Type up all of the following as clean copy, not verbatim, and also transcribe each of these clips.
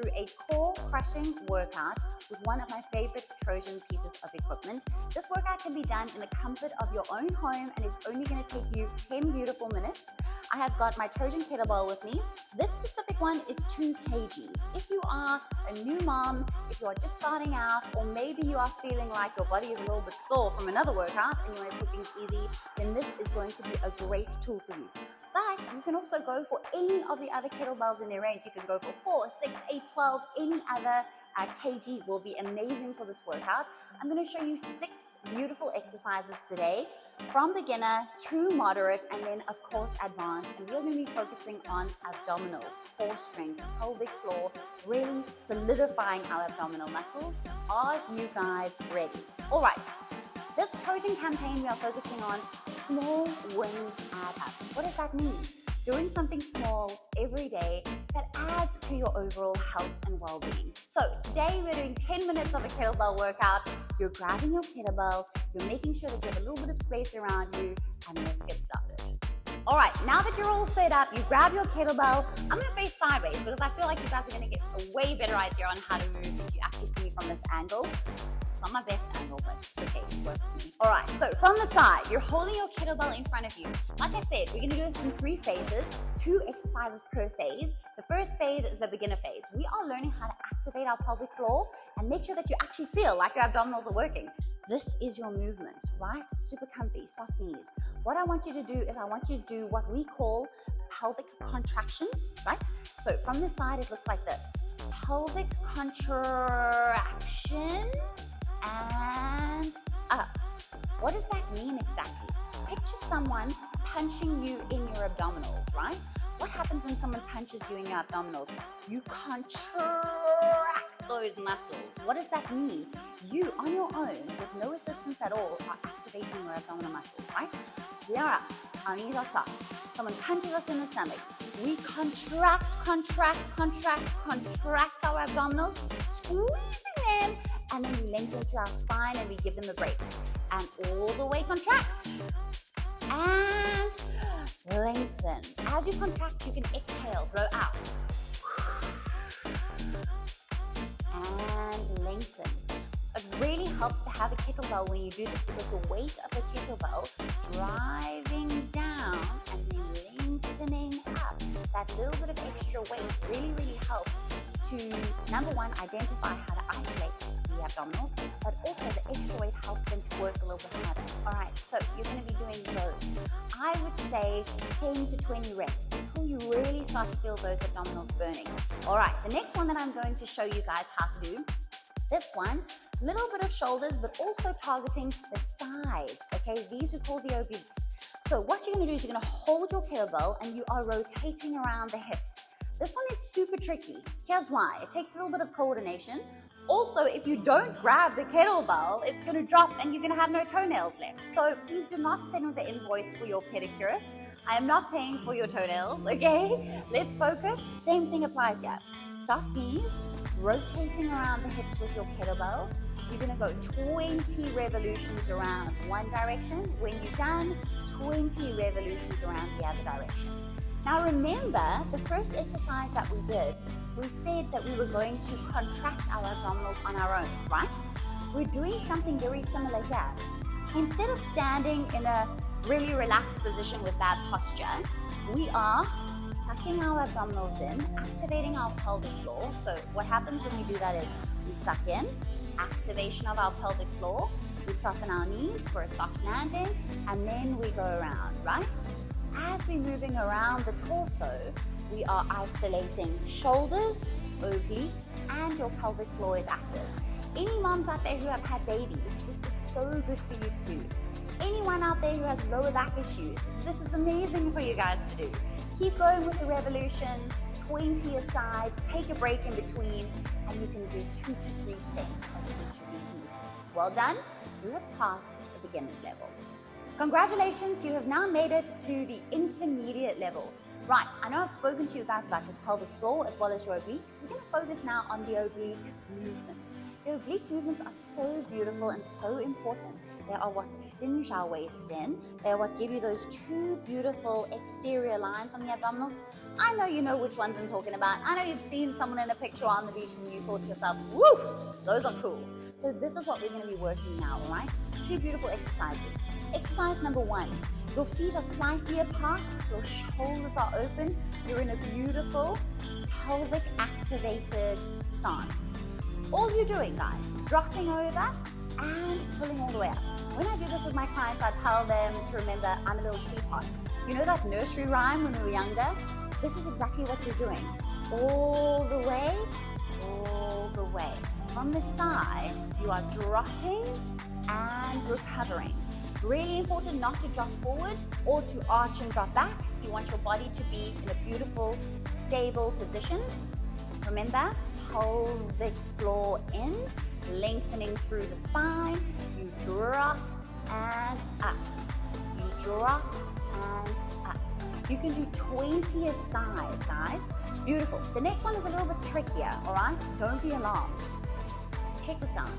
through a core crushing workout with one of my favorite Trojan pieces of equipment. This workout can be done in the comfort of your own home and is only going to take you 10 beautiful minutes. I have got my Trojan kettlebell with me. This specific one is 2 kgs. If you are a new mom, if you are just starting out, or maybe you are feeling like your body is a little bit sore from another workout and you want to take things easy, then this is going to be a great tool for you. But you can also go for any of the other kettlebells in their range. You can go for 4, 6, 8, 12, any other kg will be amazing for this workout. I'm going to show you 6 beautiful exercises today, from beginner to moderate, and then of course advanced. And we're going to be focusing on abdominals, core strength, pelvic floor, really solidifying our abdominal muscles. Are you guys ready? All right. This Trojan campaign, we are focusing on small wins add up. What does that mean? Doing something small every day that adds to your overall health and well-being. So today we're doing 10 minutes of a kettlebell workout. You're grabbing your kettlebell, you're making sure that you have a little bit of space around you, and let's get started. All right, now that you're all set up, you grab your kettlebell. I'm gonna face sideways because I feel like you guys are gonna get a way better idea on how to move if you actually see me from this angle. It's not my best angle, but it's okay, it's work for me. All right, so from the side, you're holding your kettlebell in front of you. Like I said, we're gonna do this in 3 phases, 2 exercises per phase. The first phase is the beginner phase. We are learning how to activate our pelvic floor and make sure that you actually feel like your abdominals are working. This is your movement, right? Super comfy, soft knees. What I want you to do is I want you to do what we call pelvic contraction, right? So from the side, it looks like this. Pelvic contraction and up. What does that mean exactly? Picture someone punching you in your abdominals, right? What happens when someone punches you in your abdominals? You contract those muscles. What does that mean? You, on your own, with no assistance at all, are activating your abdominal muscles, right? We are up, our knees are soft. Someone punches us in the stomach. We contract our abdominals, squeezing them, and then we lengthen through our spine and we give them a break. And all the way contract. And lengthen. As you contract, you can exhale, blow out. And lengthen. It really helps to have a kettlebell when you do this because the weight of the kettlebell driving down and then lengthening up. That little bit of extra weight really, really helps to, number one, identify how to isolate the abdominals, but also the extra weight helps them to work a little bit harder. All right, so you're going to be doing those. I would say 10 to 20 reps until you really start to feel those abdominals burning. All right, the next one that I'm going to show you guys how to do, this one, little bit of shoulders, but also targeting the sides, okay? These we call the obliques. So what you're going to do is you're going to hold your kettlebell and you are rotating around the hips. This one is super tricky. Here's why. It takes a little bit of coordination. Also, if you don't grab the kettlebell, it's going to drop and you're going to have no toenails left. So please do not send me the invoice for your pedicurist. I am not paying for your toenails, okay? Let's focus. Same thing applies here. Soft knees, rotating around the hips with your kettlebell. You're going to go 20 revolutions around one direction. When you're done, 20 revolutions around the other direction. Now remember, the first exercise that we did, we said that we were going to contract our abdominals on our own, right? We're doing something very similar here. Instead of standing in a really relaxed position with bad posture, we are sucking our abdominals in, activating our pelvic floor. So what happens when we do that is we suck in, activation of our pelvic floor, we soften our knees for a soft landing, and then we go around, right? As we're moving around the torso, we are isolating shoulders, obliques, and your pelvic floor is active. Any moms out there who have had babies, this is so good for you to do. Anyone out there who has lower back issues, this is amazing for you guys to do. Keep going with the revolutions, 20 aside, take a break in between, and you can do 2 to 3 sets of each of these movements. Well done, you have passed the beginner's level. Congratulations, you have now made it to the intermediate level. Right, I know I've spoken to you guys about your pelvic floor as well as your obliques. We're going to focus now on the oblique movements. The oblique movements are so beautiful and so important. They are what cinch our waist in. They are what give you those two beautiful exterior lines on the abdominals. I know you know which ones I'm talking about. I know you've seen someone in a picture on the beach and you thought to yourself, woo, those are cool. So this is what we're going to be working now, all right? Two beautiful exercises. Exercise number 1. Your feet are slightly apart, your shoulders are open, you're in a beautiful pelvic activated stance. All you're doing, guys, dropping over and pulling all the way up. When I do this with my clients, I tell them to remember I'm a little teapot. You know that nursery rhyme when we were younger? This is exactly what you're doing. All the way, all the way. From the side, you are dropping and recovering. Really important not to drop forward or to arch and drop back. You want your body to be in a beautiful, stable position. Remember, pelvic floor in, lengthening through the spine. You drop and up. You drop and up. You can do 20 a side, guys. Beautiful. The next one is a little bit trickier, all right? Don't be alarmed. Check this out.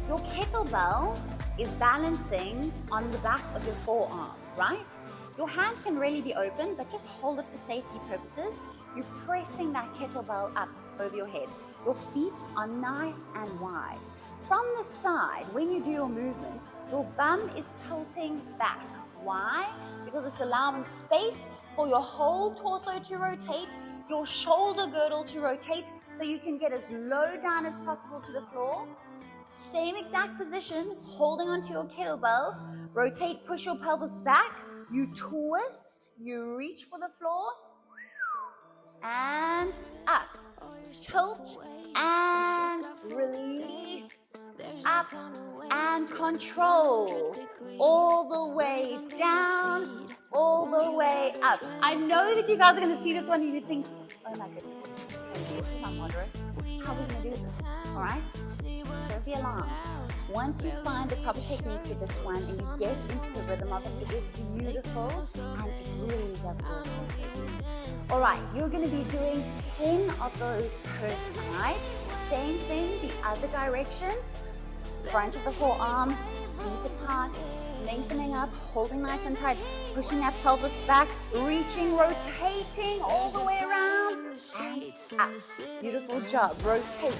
Your kettlebell is balancing on the back of your forearm, right? Your hand can really be open, but just hold it for safety purposes. You're pressing that kettlebell up over your head. Your feet are nice and wide. From the side, when you do your movement, your bum is tilting back. Why? Because it's allowing space for your whole torso to rotate, your shoulder girdle to rotate, so you can get as low down as possible to the floor. Same exact position, holding onto your kettlebell, rotate, push your pelvis back, you twist, you reach for the floor, and up, tilt, and release, up, and control, all the way down, all the way up. I know that you guys are going to see this one and you think, oh my goodness, this is not moderate. How are we going to do this? All right? Don't be alarmed. Once you find the proper technique for this one and you get into the rhythm of it, it is beautiful and it really does work on techniques. All right, you're going to be doing 10 of those per side. Same thing, the other direction. Front of the forearm, feet apart, lengthening up, holding nice and tight, pushing that pelvis back, reaching, rotating all the way around, and up. Beautiful job. Rotate,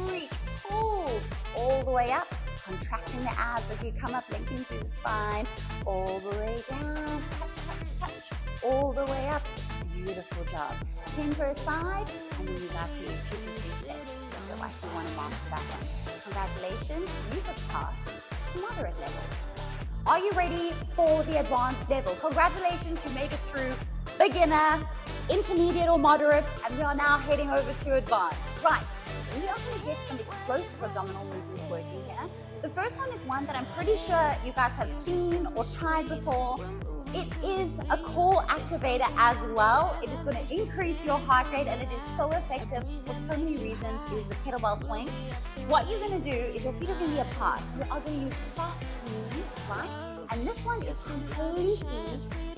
reach, pull, all the way up, contracting the abs as you come up, lengthening through the spine, all the way down, touch, touch, touch, all the way up. Beautiful job. 10 per side, and then you guys can do 2 to 3 sets. Feel like you want to master that one. Congratulations, you have passed the moderate level. Are you ready for the advanced level? Congratulations, you made it through beginner, intermediate or moderate, and we are now heading over to advanced. Right, we are going to get some explosive abdominal movements working here. The first one is one that I'm pretty sure you guys have seen or tried before. It is a core activator as well. It is going to increase your heart rate and it is so effective for so many reasons. It is the kettlebell swing. What you're going to do is your feet are going to be apart. You are going to use soft knees, right? And this one is completely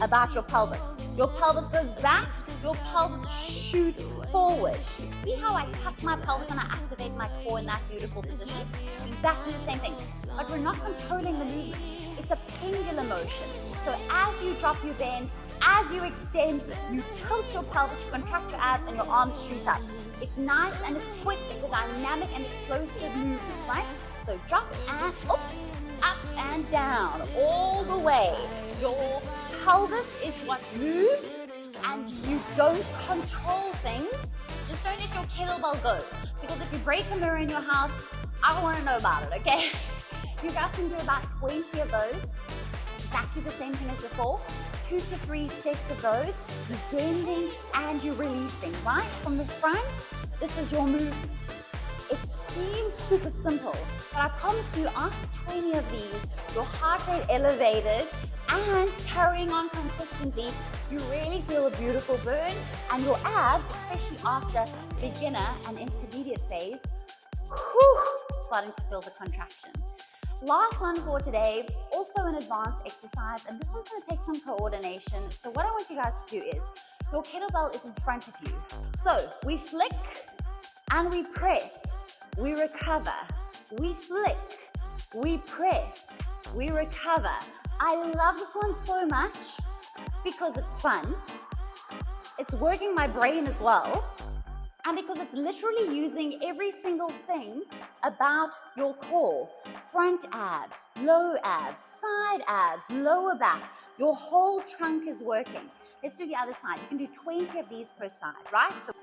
about your pelvis. Your pelvis goes back, your pelvis shoots forward. See how I tuck my pelvis and I activate my core in that beautiful position? Exactly the same thing. But we're not controlling the movement. It's a pendulum motion. So as you drop, you bend, as you extend, you tilt your pelvis, you contract your abs, and your arms shoot up. It's nice and it's quick. It's a dynamic and explosive movement, right? So drop and up and down, all the way. Your pelvis is what moves, and you don't control things. Just don't let your kettlebell go, because if you break a mirror in your house, I don't want to know about it, okay? You guys can do about 20 of those. Exactly the same thing as before. 2 to 3 sets of those. You're bending and you're releasing, right? From the front, this is your movement. It seems super simple, but I promise you, after 20 of these, your heart rate elevated and carrying on consistently, you really feel a beautiful burn, and your abs, especially after beginner and intermediate phase, starting to feel the contraction. Last one for today, also an advanced exercise, and this one's going to take some coordination. So what I want you guys to do is Your kettlebell is in front of you. So we flick and we press, we recover. We flick, we press, we recover. I love this one so much because it's fun. It's working my brain as well. And because it's literally using every single thing about your core. Front abs, low abs, side abs, lower back. Your whole trunk is working. Let's do the other side. You can do 20 of these per side, right? So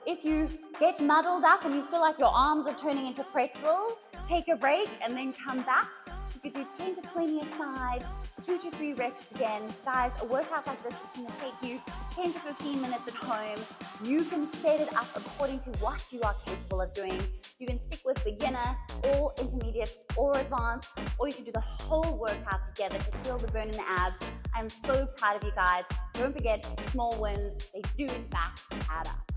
if you get muddled up and you feel like your arms are turning into pretzels, take a break and then come back. You could do 10 to 20 a side, 2 to 3 reps again. Guys, a workout like this is going to take you 10 to 15 minutes at home. You can set it up according to what you are capable of doing. You can stick with beginner or intermediate or advanced, or you can do the whole workout together to feel the burn in the abs. I'm so proud of you guys. Don't forget, small wins, they do in fact add up.